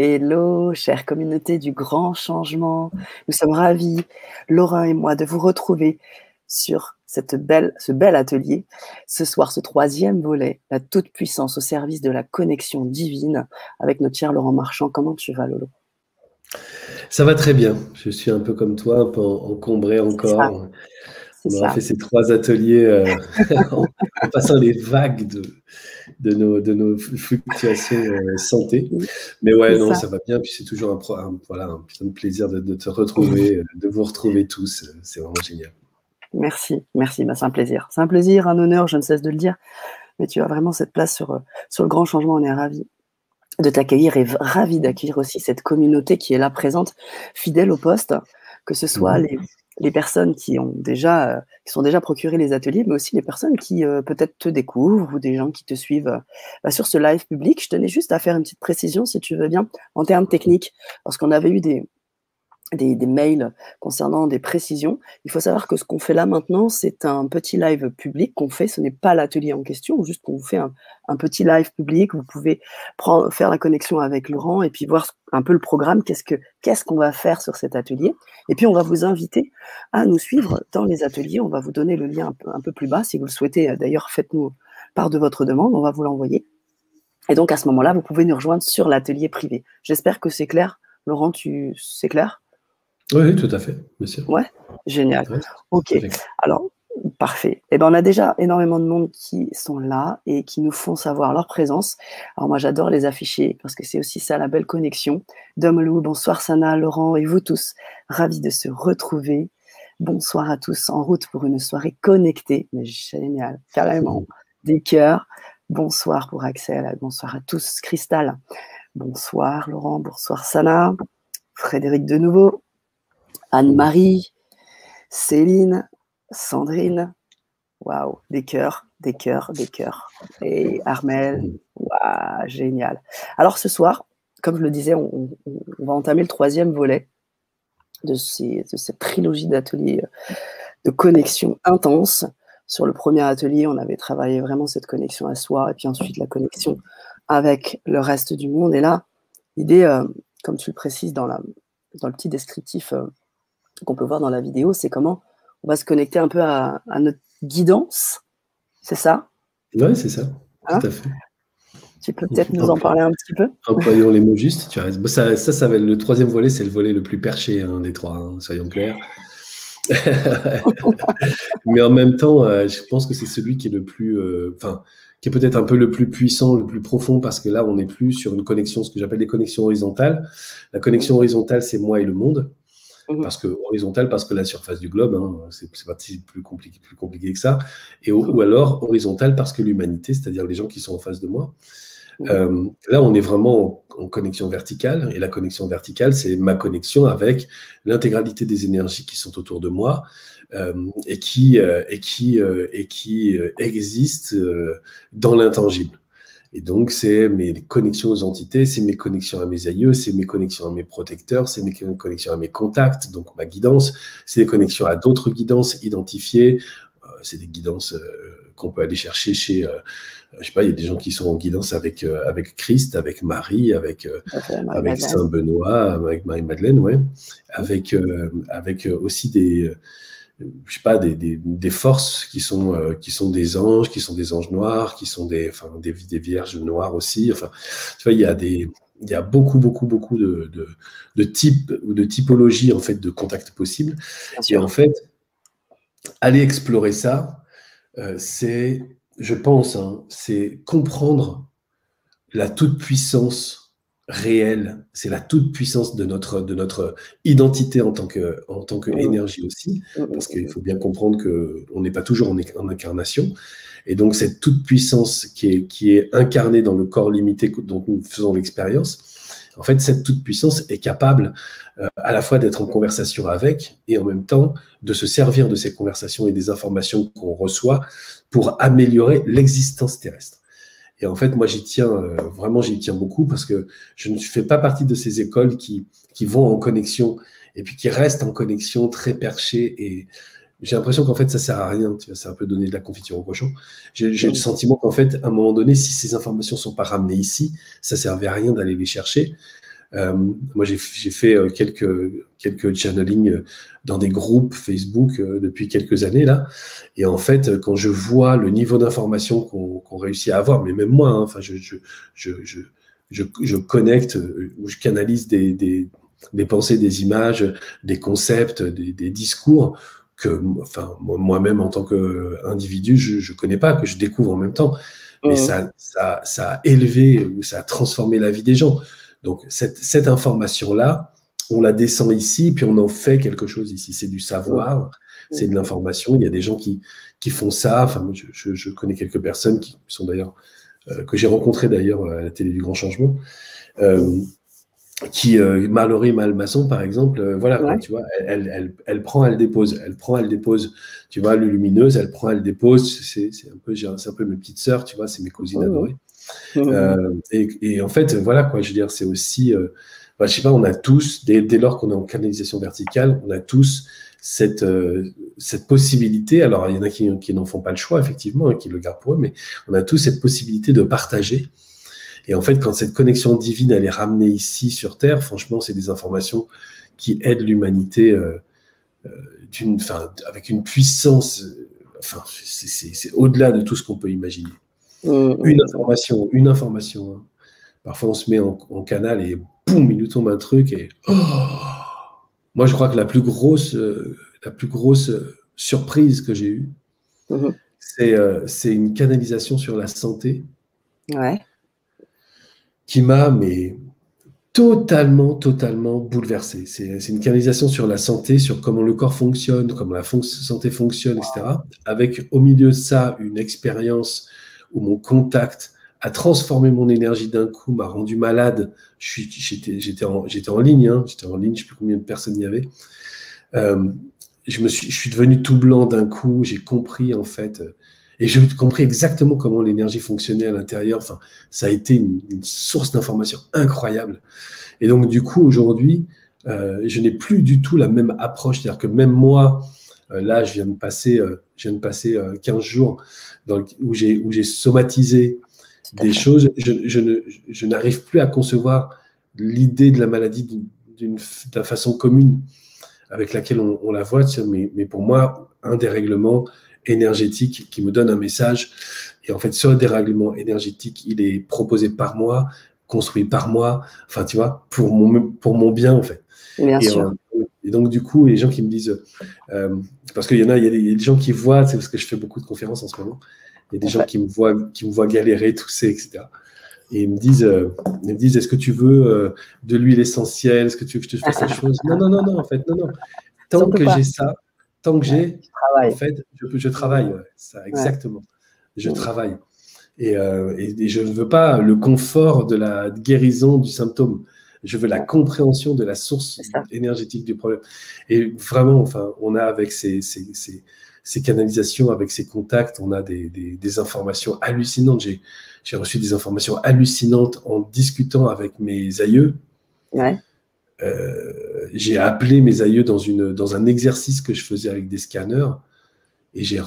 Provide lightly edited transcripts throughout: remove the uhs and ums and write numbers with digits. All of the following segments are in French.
Hello, chère communauté du grand changement. Nous sommes ravis, Laurent et moi, de vous retrouver sur ce bel atelier. Ce soir, ce troisième volet, la toute-puissance au service de la connexion divine, avec notre cher Laurent Marchand. Comment tu vas, Lolo? Ça va très bien. Je suis un peu comme toi, un peu encombré encore. On aura fait ces 3 ateliers en passant les vagues de nos fluctuations santé. Mais ouais, non, ça va bien. Puis c'est toujours un putain de plaisir de te retrouver, de vous retrouver tous. C'est vraiment génial. Merci, merci. Bah, c'est un plaisir. C'est un plaisir, un honneur, je ne cesse de le dire. Mais tu as vraiment cette place sur le grand changement. On est ravis de t'accueillir et ravis d'accueillir aussi cette communauté qui est là présente, fidèle au poste, que ce soit les personnes qui sont déjà procurées les ateliers, mais aussi les personnes qui peut-être te découvrent ou des gens qui te suivent sur ce live public. Je tenais juste à faire une petite précision, si tu veux bien, en termes techniques, parce qu'on avait eu des mails concernant des précisions. Il faut savoir que ce qu'on fait là maintenant, c'est un petit live public qu'on fait. Ce n'est pas l'atelier en question, juste qu'on vous fait un petit live public. Vous pouvez faire la connexion avec Laurent et puis voir un peu le programme, qu'est-ce qu'on va faire sur cet atelier. Et puis, on va vous inviter à nous suivre dans les ateliers. On va vous donner le lien un peu plus bas. Si vous le souhaitez, d'ailleurs, faites-nous part de votre demande. On va vous l'envoyer. Et donc, à ce moment-là, vous pouvez nous rejoindre sur l'atelier privé. J'espère que c'est clair. Laurent, c'est clair ? Oui, tout à fait, bien sûr. Ouais, génial. Ouais, ok, alors, parfait. Eh ben, on a déjà énormément de monde qui sont là et qui nous font savoir leur présence. Alors moi, j'adore les afficher parce que c'est aussi ça, la belle connexion. Domlou, bonsoir Sana, Laurent et vous tous. Ravis de se retrouver. Bonsoir à tous, en route pour une soirée connectée. Mais génial, carrément. Des cœurs. Bonsoir pour Axel, bonsoir à tous. Cristal, bonsoir Laurent, bonsoir Sana. Frédéric de nouveau. Anne-Marie, Céline, Sandrine, waouh, des cœurs, des cœurs, des cœurs. Et Armel, waouh, génial. Alors ce soir, comme je le disais, on va entamer le troisième volet de cette trilogie d'ateliers de connexion intense. Sur le premier atelier, on avait travaillé vraiment cette connexion à soi et puis ensuite la connexion avec le reste du monde. Et là, l'idée, comme tu le précises dans le petit descriptif qu'on peut voir dans la vidéo, c'est comment on va se connecter un peu à notre guidance, c'est ça? Oui, c'est ça, tout à fait. Tu peux peut-être nous en parler un petit peu? Employons les mots justes, tu as raison. Ça va être le troisième volet, c'est le volet le plus perché des 3, soyons clairs. Mais en même temps, je pense que c'est celui qui est le plus, qui est peut-être un peu le plus puissant, le plus profond, parce que là, on n'est plus sur une connexion, ce que j'appelle des connexions horizontales. La connexion horizontale, c'est moi et le monde. Parce que horizontale, parce que la surface du globe, c'est pas plus compliqué que ça. Ou alors horizontale parce que l'humanité, c'est-à-dire les gens qui sont en face de moi. Là, on est vraiment en connexion verticale, et la connexion verticale, c'est ma connexion avec l'intégralité des énergies qui sont autour de moi et qui existent dans l'intangible. Et donc, c'est mes connexions aux entités, c'est mes connexions à mes aïeux, c'est mes connexions à mes protecteurs, c'est mes connexions à mes contacts, donc ma guidance, c'est des connexions à d'autres guidances identifiées, c'est des guidances qu'on peut aller chercher chez, je sais pas, il y a des gens qui sont en guidance avec Christ, avec Marie, avec Saint Benoît, avec Marie-Madeleine, ouais, avec aussi des je sais pas, des forces qui sont des anges, qui sont des anges noirs, qui sont des vierges noires aussi. Enfin, tu vois, il y a beaucoup de types ou de typologies en fait de contacts possibles. Et en fait, aller explorer ça, c'est, je pense, c'est comprendre la toute-puissance réelle, c'est la toute-puissance de notre identité en tant que énergie aussi, parce qu'il faut bien comprendre qu'on n'est pas toujours en incarnation. Et donc, cette toute-puissance qui est incarnée dans le corps limité dont nous faisons l'expérience, en fait, cette toute-puissance est capable à la fois d'être en conversation avec et en même temps de se servir de ces conversations et des informations qu'on reçoit pour améliorer l'existence terrestre. Et en fait, moi, j'y tiens beaucoup parce que je ne fais pas partie de ces écoles qui vont en connexion et puis qui restent en connexion très perchées. Et j'ai l'impression qu'en fait, ça sert à rien. Tu vois, c'est un peu donner de la confiture au cochon. J'ai le sentiment qu'en fait, à un moment donné, si ces informations sont pas ramenées ici, ça servait à rien d'aller les chercher. Moi, j'ai fait quelques channeling dans des groupes Facebook depuis quelques années là. Et en fait, quand je vois le niveau d'information qu'on réussit à avoir, mais même moi, hein, enfin, je connecte ou je canalise des pensées, des images, des concepts, des discours que, enfin, moi-même en tant qu'individu, je connais pas, que je découvre en même temps. Mais ça a élevé ou ça a transformé la vie des gens. Donc, cette information-là, on la descend ici, puis on en fait quelque chose ici. C'est du savoir, c'est de l'information. Il y a des gens qui font ça. Enfin, je connais quelques personnes qui sont d'ailleurs, que j'ai rencontrées d'ailleurs à la télé du Grand Changement, Mallory Malmaçon, par exemple, voilà, quoi, tu vois, elle prend, elle dépose, elle prend, elle dépose, tu vois, le lumineuse, elle prend, elle dépose, c'est un peu mes petites sœurs, tu vois, c'est mes cousines adorées. Et en fait, voilà, quoi, je veux dire, c'est aussi, je sais pas, on a tous, dès lors qu'on est en canalisation verticale, on a tous cette possibilité, alors il y en a qui n'en font pas le choix, effectivement, hein, qui le gardent pour eux, mais on a tous cette possibilité de partager. Et en fait, quand cette connexion divine, elle est ramenée ici sur Terre, franchement, c'est des informations qui aident l'humanité avec une puissance, c'est au-delà de tout ce qu'on peut imaginer. Une information. Hein. Parfois, on se met en canal et boum, il nous tombe un truc. Et moi, je crois que la plus grosse surprise que j'ai eue, c'est une canalisation sur la santé. Ouais. Qui m'a totalement bouleversé. C'est une canalisation sur la santé, sur comment le corps fonctionne, comment la santé fonctionne, etc. Avec au milieu de ça une expérience où mon contact a transformé mon énergie d'un coup, m'a rendu malade. J'étais en ligne, hein, je ne sais plus combien de personnes il y avait. Je suis devenu tout blanc d'un coup, j'ai compris en fait. Et j'ai compris exactement comment l'énergie fonctionnait à l'intérieur. Enfin, ça a été une source d'information incroyable. Et donc, du coup, aujourd'hui, je n'ai plus du tout la même approche. C'est-à-dire que même moi, là, je viens de passer 15 jours où j'ai somatisé des choses. Je n'arrive plus à concevoir l'idée de la maladie d'une façon commune avec laquelle on la voit. Mais pour moi, un dérèglement énergétique qui me donne un message. Et en fait, ce dérèglement énergétique, il est proposé par moi, construit par moi, enfin, tu vois, pour mon bien, en fait. Bien sûr. Et donc, du coup, les gens qui me disent, parce qu'il y a des gens qui voient, c'est parce que je fais beaucoup de conférences en ce moment, il y a des gens qui me voient galérer, tousser, etc. Et ils me disent, est-ce que tu veux de l'huile essentielle? Est-ce que tu veux que je te fasse la chose? Non, en fait, non. Tant que j'ai ça, tant que j'ai, en fait, je travaille. Ça, exactement. Je travaille. Et je ne veux pas le confort de la guérison du symptôme. Je veux la compréhension de la source énergétique du problème. Et vraiment, enfin, on a avec ces canalisations, avec ces contacts, on a des informations hallucinantes. J'ai reçu des informations hallucinantes en discutant avec mes aïeux. Ouais. J'ai appelé mes aïeux dans un exercice que je faisais avec des scanners et j'ai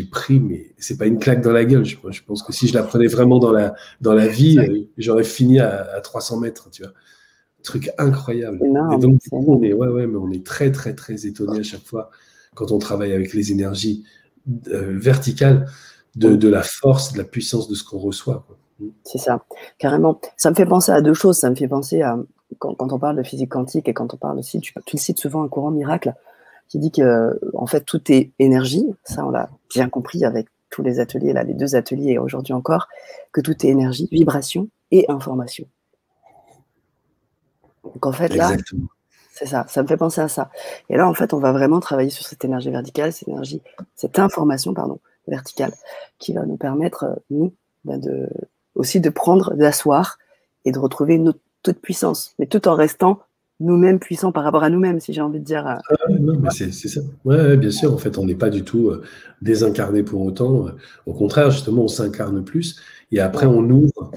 pris, mais c'est pas une claque dans la gueule. Je pense que si je la prenais vraiment dans la vie, j'aurais fini à 300 mètres, tu vois. Truc incroyable. Énorme, et donc, du coup, mais on est très, très, très étonné à chaque fois quand on travaille avec les énergies verticales de la force, de la puissance de ce qu'on reçoit, quoi. C'est ça, carrément. Ça me fait penser à deux choses. Ça me fait penser à, quand on parle de physique quantique et quand on parle aussi, tu le cites souvent, un courant miracle qui dit que, en fait, tout est énergie. Ça, on l'a bien compris avec tous les ateliers, là, les 2 ateliers et aujourd'hui encore, que tout est énergie, vibration et information. Donc, en fait, là, c'est ça me fait penser à ça. Et là, en fait, on va vraiment travailler sur cette énergie verticale, cette information, verticale, qui va nous permettre, nous, aussi de prendre, d'asseoir et de retrouver notre toute puissance, mais tout en restant nous-mêmes puissants par rapport à nous-mêmes, si j'ai envie de dire. Non, mais c'est ça. Ouais, bien sûr. En fait, on n'est pas du tout désincarné pour autant. Au contraire, justement, on s'incarne plus et après, on ouvre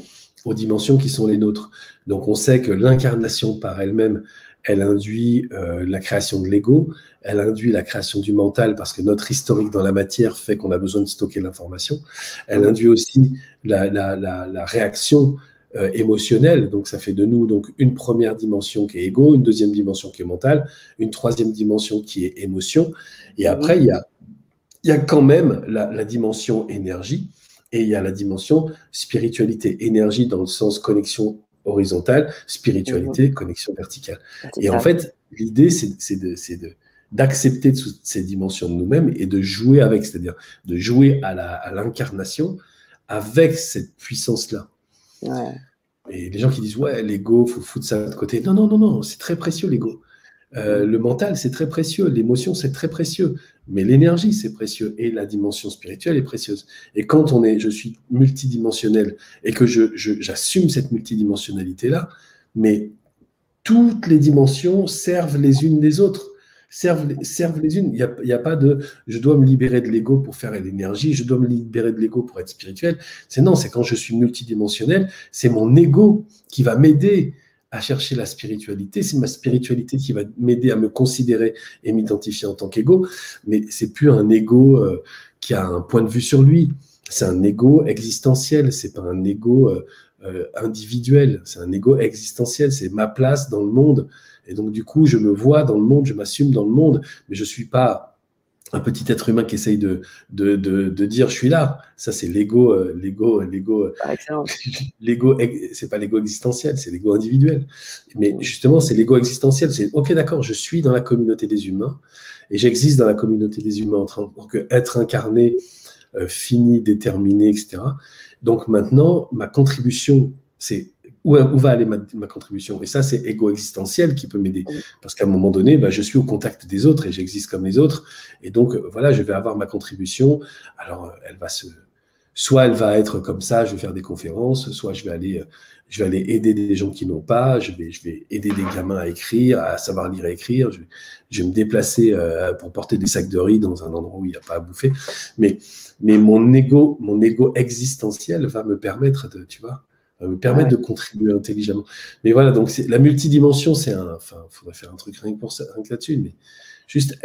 aux dimensions qui sont les nôtres. Donc, on sait que l'incarnation par elle-même, elle induit la création de l'ego, elle induit la création du mental parce que notre historique dans la matière fait qu'on a besoin de stocker l'information. Elle induit aussi la réaction émotionnel. Donc, ça fait de nous donc une première dimension qui est ego, une deuxième dimension qui est mentale, une troisième dimension qui est émotion. Et après, il y a quand même la dimension énergie et il y a la dimension spiritualité. Énergie dans le sens connexion horizontale, spiritualité, connexion verticale. Et en fait, l'idée, c'est d'accepter toutes ces dimensions de nous-mêmes et de jouer avec, c'est-à-dire de jouer à l'incarnation avec cette puissance-là. Ouais. Et les gens qui disent, ouais, l'ego, il faut foutre ça de côté. Non, non, non, non, c'est très précieux, l'ego. Le mental, c'est très précieux. L'émotion, c'est très précieux. Mais l'énergie, c'est précieux. Et la dimension spirituelle est précieuse. Et quand je suis multidimensionnel et que j'assume cette multidimensionnalité-là, mais toutes les dimensions servent les unes des autres. Servent les unes. Il n'y a pas de je dois me libérer de l'ego pour faire l'énergie, je dois me libérer de l'ego pour être spirituel. Non, c'est quand je suis multidimensionnel, c'est mon ego qui va m'aider à chercher la spiritualité. C'est ma spiritualité qui va m'aider à me considérer et m'identifier en tant qu'ego. Mais c'est plus un ego qui a un point de vue sur lui. C'est un ego existentiel. C'est pas un ego individuel. C'est un ego existentiel. C'est ma place dans le monde. Et donc, du coup, je me vois dans le monde, je m'assume dans le monde, mais je ne suis pas un petit être humain qui essaye de dire « je suis là ». Ça, c'est l'ego. L'ego, c'est pas l'ego existentiel, c'est l'ego individuel. Mais justement, c'est l'ego existentiel. C'est « ok, d'accord, je suis dans la communauté des humains et j'existe dans la communauté des humains en tant qu'être incarné, fini, déterminé, etc. Donc maintenant, ma contribution, c'est… Où va aller ma contribution? Et ça, c'est ego existentiel qui peut m'aider. Parce qu'à un moment donné, je suis au contact des autres et j'existe comme les autres. Et donc, voilà, je vais avoir ma contribution. Alors, soit elle va être comme ça, je vais faire des conférences, soit je vais aller aider des gens qui n'ont pas, je vais aider des gamins à écrire, à savoir lire et écrire. Je vais me déplacer pour porter des sacs de riz dans un endroit où il n'y a pas à bouffer. Mais mon ego existentiel va me permettre me permettre de contribuer intelligemment. Mais voilà, donc la multidimension, il faudrait faire un truc rien que là-dessus, mais juste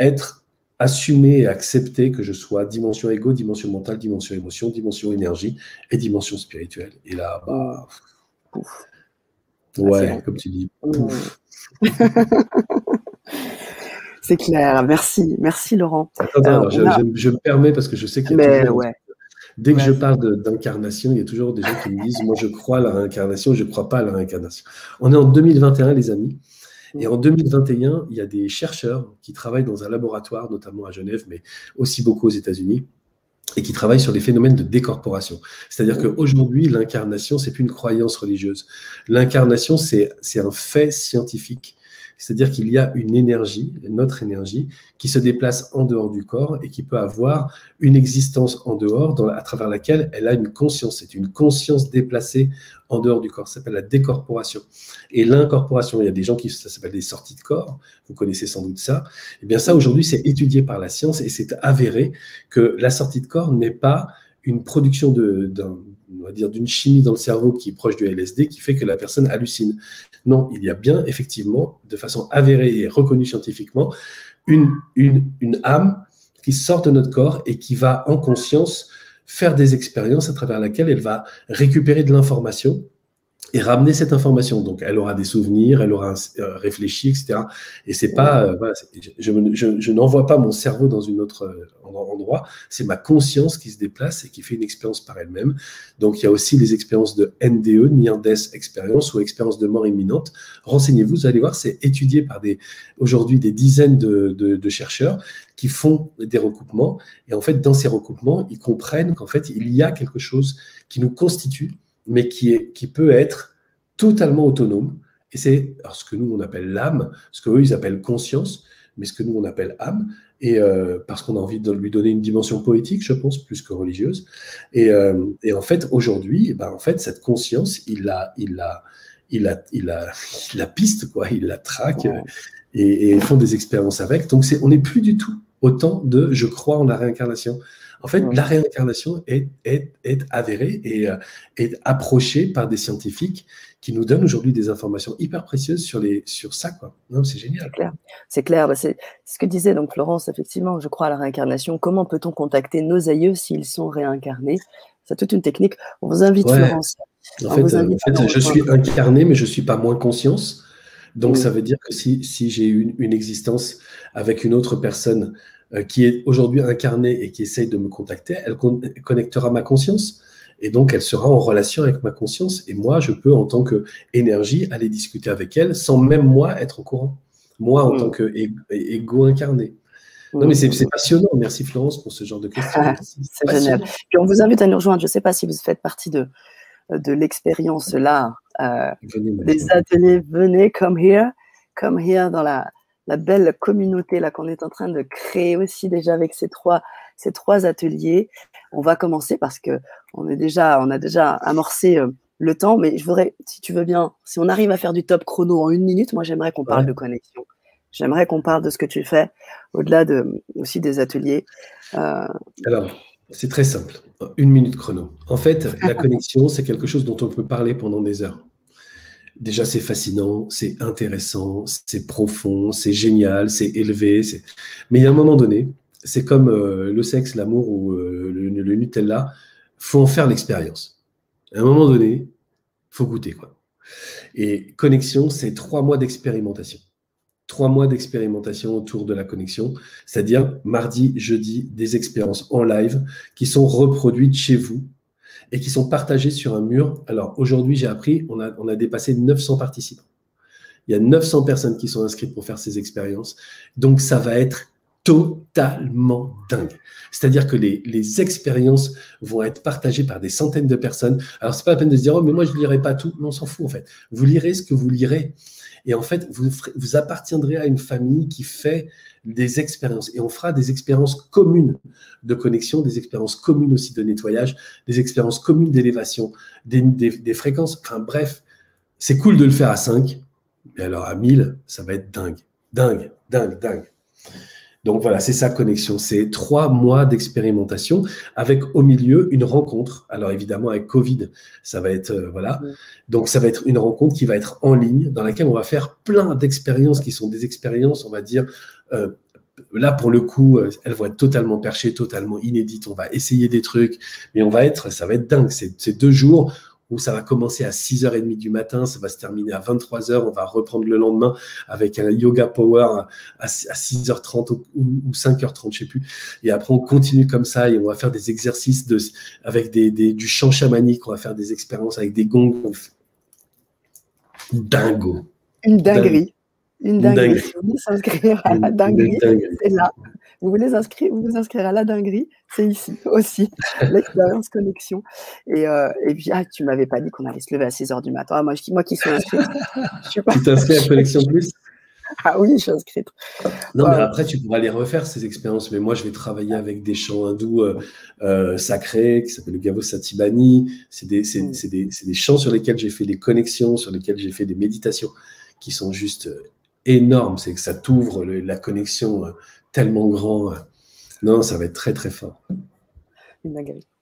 assumer et accepter que je sois dimension ego, dimension mentale, dimension émotion, dimension énergie et dimension spirituelle. Et là, ouais, comme tu dis, pouf. C'est clair, merci Laurent. Attends, je me permets parce que je sais qu'il y a toujours… Dès que je parle d'incarnation, il y a toujours des gens qui me disent « moi, je crois à la réincarnation, je ne crois pas à la réincarnation ». On est en 2021, les amis. Et en 2021, il y a des chercheurs qui travaillent dans un laboratoire, notamment à Genève, mais aussi beaucoup aux États-Unis, et qui travaillent sur les phénomènes de décorporation. C'est-à-dire qu'aujourd'hui, l'incarnation, ce n'est plus une croyance religieuse. L'incarnation, c'est un fait scientifique. C'est-à-dire qu'il y a une énergie, notre énergie, qui se déplace en dehors du corps et qui peut avoir une existence en dehors, à travers laquelle elle a une conscience. C'est une conscience déplacée en dehors du corps. Ça s'appelle la décorporation. Et l'incorporation, il y a des gens ça s'appelle des sorties de corps. Vous connaissez sans doute ça. Eh bien, ça, aujourd'hui, c'est étudié par la science et c'est avéré que la sortie de corps n'est pas une production d'une chimie dans le cerveau qui est proche du LSD qui fait que la personne hallucine. Non, il y a bien effectivement, de façon avérée et reconnue scientifiquement, une âme qui sort de notre corps et qui va en conscience faire des expériences à travers laquelle elle va récupérer de l'information et ramener cette information. Donc, elle aura des souvenirs, elle aura réfléchi, etc. Et c'est pas, je n'envoie pas mon cerveau dans un autre endroit, c'est ma conscience qui se déplace et qui fait une expérience par elle-même. Donc, il y a aussi les expériences de NDE, Near Death Experience, ou expérience de mort imminente. Renseignez-vous, vous allez voir, c'est étudié par aujourd'hui des dizaines de chercheurs qui font des recoupements. Et en fait, dans ces recoupements, ils comprennent qu'en fait, il y a quelque chose qui nous constitue, mais qui peut être totalement autonome. Et c'est ce que nous, on appelle l'âme, ce qu'eux, ils appellent conscience, mais ce que nous, on appelle âme, et parce qu'on a envie de lui donner une dimension poétique, je pense, plus que religieuse. Et en fait, aujourd'hui, en fait, cette conscience, il la piste, quoi, il la traque, et font des expériences avec. Donc, on n'est plus du tout autant de « je crois en la réincarnation ». En fait, la réincarnation est avérée et est approchée par des scientifiques qui nous donnent aujourd'hui des informations hyper précieuses sur ça, quoi. Non, c'est génial. C'est clair. C'est ce que disait donc Florence, effectivement, je crois à la réincarnation. Comment peut-on contacter nos aïeux s'ils sont réincarnés? C'est toute une technique. On vous invite, Florence, En fait, je suis incarné, mais je ne suis pas moins conscience. Donc, ça veut dire que si j'ai une existence avec une autre personne qui est aujourd'hui incarnée et qui essaye de me contacter, elle connectera ma conscience. Et donc, elle sera en relation avec ma conscience. Et moi, je peux, en tant qu'énergie, aller discuter avec elle sans même moi être au courant. Moi, en tant qu'ego incarné. Non, mais c'est passionnant. Merci Florence pour ce genre de questions. C'est génial. Puis on vous invite à nous rejoindre. Je ne sais pas si vous faites partie de l'expérience là, des ateliers. Venez, come here dans la belle communauté là qu'on est en train de créer aussi déjà avec ces trois ateliers. On va commencer parce que on a déjà amorcé le temps, mais je voudrais, si tu veux bien, si on arrive à faire du top chrono en 1 minute, moi j'aimerais qu'on parle de connexion. J'aimerais qu'on parle de ce que tu fais, au-delà aussi des ateliers. Alors, c'est très simple. 1 minute chrono. En fait, la connexion, c'est quelque chose dont on peut parler pendant des heures. Déjà, c'est fascinant, c'est intéressant, c'est profond, c'est génial, c'est élevé. Mais il y a un moment donné, c'est comme le sexe, l'amour ou le Nutella, il faut en faire l'expérience. À un moment donné, il faut goûter, quoi. Et connexion, c'est 3 mois d'expérimentation. 3 mois d'expérimentation autour de la connexion, c'est-à-dire mardi, jeudi, des expériences en live qui sont reproduites chez vous et qui sont partagées sur un mur. Alors aujourd'hui, j'ai appris, on a dépassé 900 participants. Il y a 900 personnes qui sont inscrites pour faire ces expériences. Donc ça va être totalement dingue. C'est-à-dire que les expériences vont être partagées par des centaines de personnes. Alors, c'est pas la peine de se dire, oh, mais moi, je ne lirai pas tout. Non, on s'en fout, en fait. Vous lirez ce que vous lirez. Et en fait, vous appartiendrez à une famille qui fait des expériences. Et on fera des expériences communes de connexion, des expériences communes aussi de nettoyage, des expériences communes d'élévation, des fréquences. Enfin, bref, c'est cool de le faire à 5. Mais alors, à 1000, ça va être dingue. Dingue, dingue, dingue. Donc voilà, c'est ça, connexion. C'est 3 mois d'expérimentation avec au milieu une rencontre. Alors évidemment, avec Covid, ça va être, voilà. Donc ça va être une rencontre qui va être en ligne, dans laquelle on va faire plein d'expériences qui sont des expériences, on va dire, là pour le coup, elles vont être totalement perchées, totalement inédites. On va essayer des trucs, mais ça va être dingue. C'est 2 jours où ça va commencer à 6h30 du matin, ça va se terminer à 23h, on va reprendre le lendemain avec un yoga power à 6h30 ou 5h30, je sais plus. Et après, on continue comme ça et on va faire des exercices avec du chant chamanique, on va faire des expériences avec des gongs. Dingo. Une dinguerie. Une dinguerie. Si vous voulez s'inscrire à la dinguerie, c'est là. Vous voulez vous inscrire à la dinguerie, c'est ici aussi, l'expérience connexion. Et puis, tu ne m'avais pas dit qu'on allait se lever à 6h du matin. Moi qui suis inscrite. Tu t'inscris à Connexion Plus? Ah oui, je suis inscrite. Non, mais après, tu pourras les refaire, ces expériences. Mais moi, je vais travailler avec des chants hindous sacrés, qui s'appellent le Gavo Satibani. C'est des chants sur lesquels j'ai fait des connexions, sur lesquels j'ai fait des méditations, qui sont juste énormes. C'est que ça t'ouvre la connexion tellement grand. Non, ça va être très, très fort.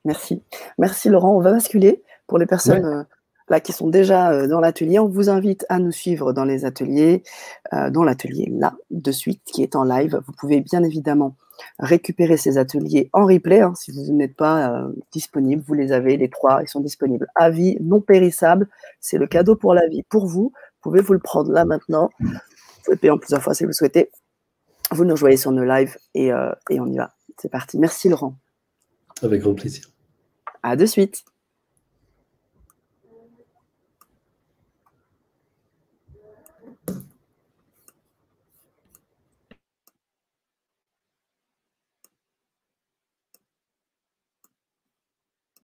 Merci. Merci, Laurent. On va basculer pour les personnes là qui sont déjà dans l'atelier. On vous invite à nous suivre dans les ateliers, dans l'atelier là, de suite, qui est en live. Vous pouvez bien évidemment récupérer ces ateliers en replay. Si vous n'êtes pas disponible, vous les avez, les 3, ils sont disponibles à vie, non périssables. C'est le cadeau pour la vie. Pour vous, pouvez vous le prendre là maintenant. Vous pouvez payer en plusieurs fois si vous le souhaitez. Vous nous rejoignez sur nos lives et on y va. C'est parti. Merci, Laurent. Avec grand plaisir. À de suite.